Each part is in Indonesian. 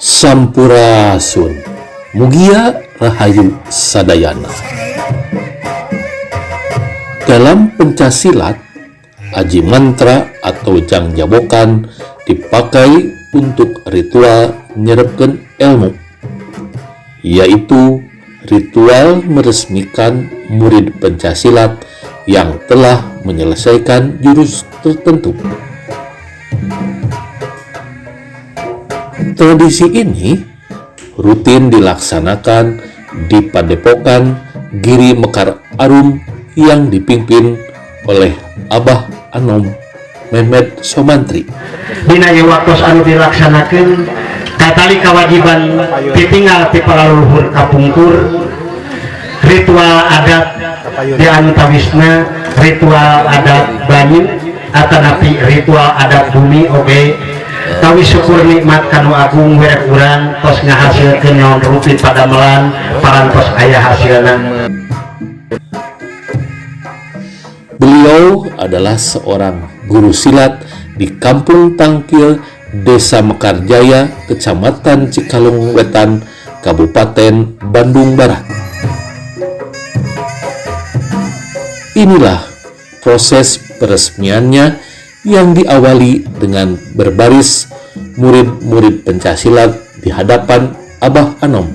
Sampurasun, mugia rahayu sadayana. Dalam pencaksilat, aji mantra atau jangjabokan dipakai untuk ritual nyerepkeun ilmu, yaitu ritual meresmikan murid pencaksilat yang telah menyelesaikan jurus tertentu. Tradisi ini rutin dilaksanakan di Padepokan Giri Mekar Arum yang dipimpin oleh Abah Anom Mehmet Somantri. Dina ieu waktos anu dilaksanakeun katali kewajiban ditinggal ti para leluhur kapungkur, ritual adat di anu tawisna, ritual adat banyu atanapi ritual adat bumi oge. Tawi syukur nikmat kanu agung werek urang tos ngahasilkeun naon rutin padamelan parantos aya hasilna. Beliau adalah seorang guru silat di Kampung Tangkil, Desa Mekarjaya, Kecamatan Cikalong Wetan, Kabupaten Bandung Barat. Inilah proses peresmiannya yang diawali dengan berbaris murid-murid pencaksilat di hadapan Abah Anom.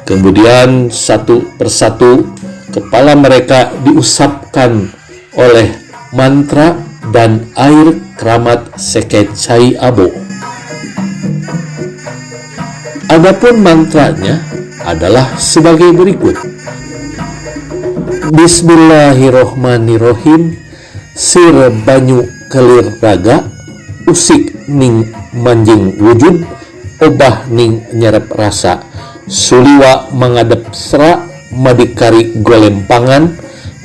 Kemudian satu persatu kepala mereka diusapkan oleh mantra dan air keramat Seket Cai Abo. Adapun mantranya adalah sebagai berikut. Bismillahirrohmanirrohim. Sir banyu kelir raga, usik ning manjing wujud, obah ning nyerep rasa, suliwa mangadep sera, madikari golempangan,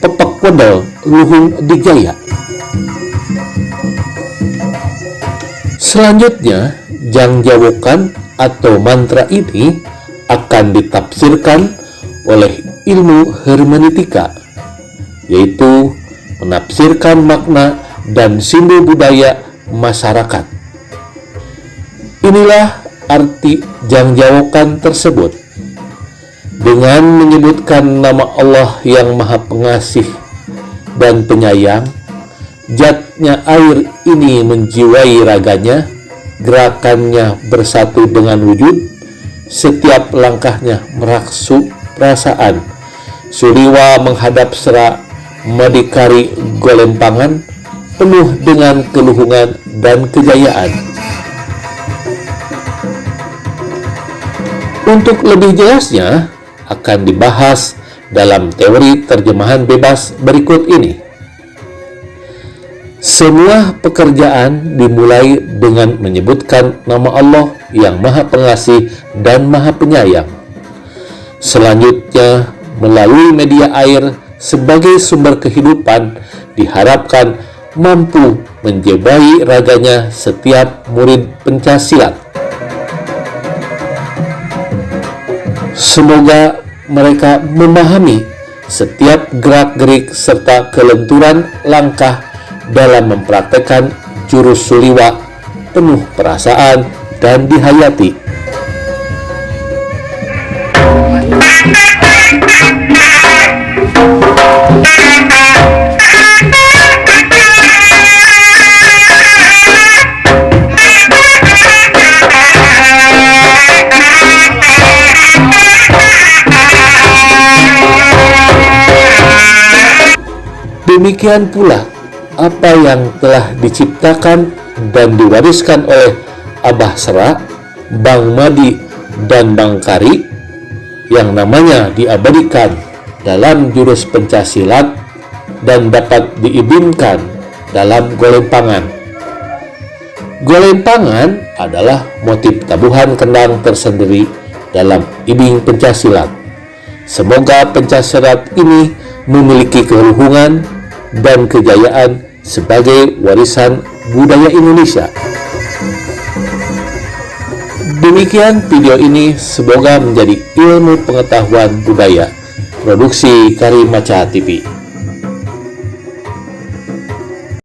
pepak wedel luhung digaya. Selanjutnya, jangjawokan atau mantra ini akan ditafsirkan oleh ilmu hermeneutika, yaitu menafsirkan makna dan simbol budaya masyarakat. Inilah arti jangjawokan tersebut. Dengan menyebutkan nama Allah yang Maha Pengasih dan Penyayang, jatnya air ini menjiwai raganya, gerakannya bersatu dengan wujud, setiap langkahnya meraksu perasaan, suliwa menghadap sera, madikari golempangan, penuh dengan keluhungan dan kejayaan. Untuk lebih jelasnya akan dibahas dalam teori terjemahan bebas berikut ini. Semua pekerjaan dimulai dengan menyebutkan nama Allah yang Maha Pengasih dan Maha Penyayang. Selanjutnya, melalui media air sebagai sumber kehidupan, diharapkan mampu menjiwai raganya setiap murid pencaksilat. Semoga mereka memahami setiap gerak-gerik serta kelenturan langkah dalam mempraktekkan jurus suliwa penuh perasaan dan dihayati. Demikian pula apa yang telah diciptakan dan diwariskan oleh Abah Sera, Bang Madi, dan Bang Kari yang namanya diabadikan dalam jurus pencaksilat dan dapat diibinkan dalam golempangan. Golempangan adalah motif tabuhan kendang tersendiri dalam ibing pencaksilat. Semoga pencaksilat ini memiliki keluhungan dan kejayaan sebagai warisan budaya Indonesia. Demikian video ini, semoga menjadi ilmu pengetahuan budaya Produksi Karimaca TV.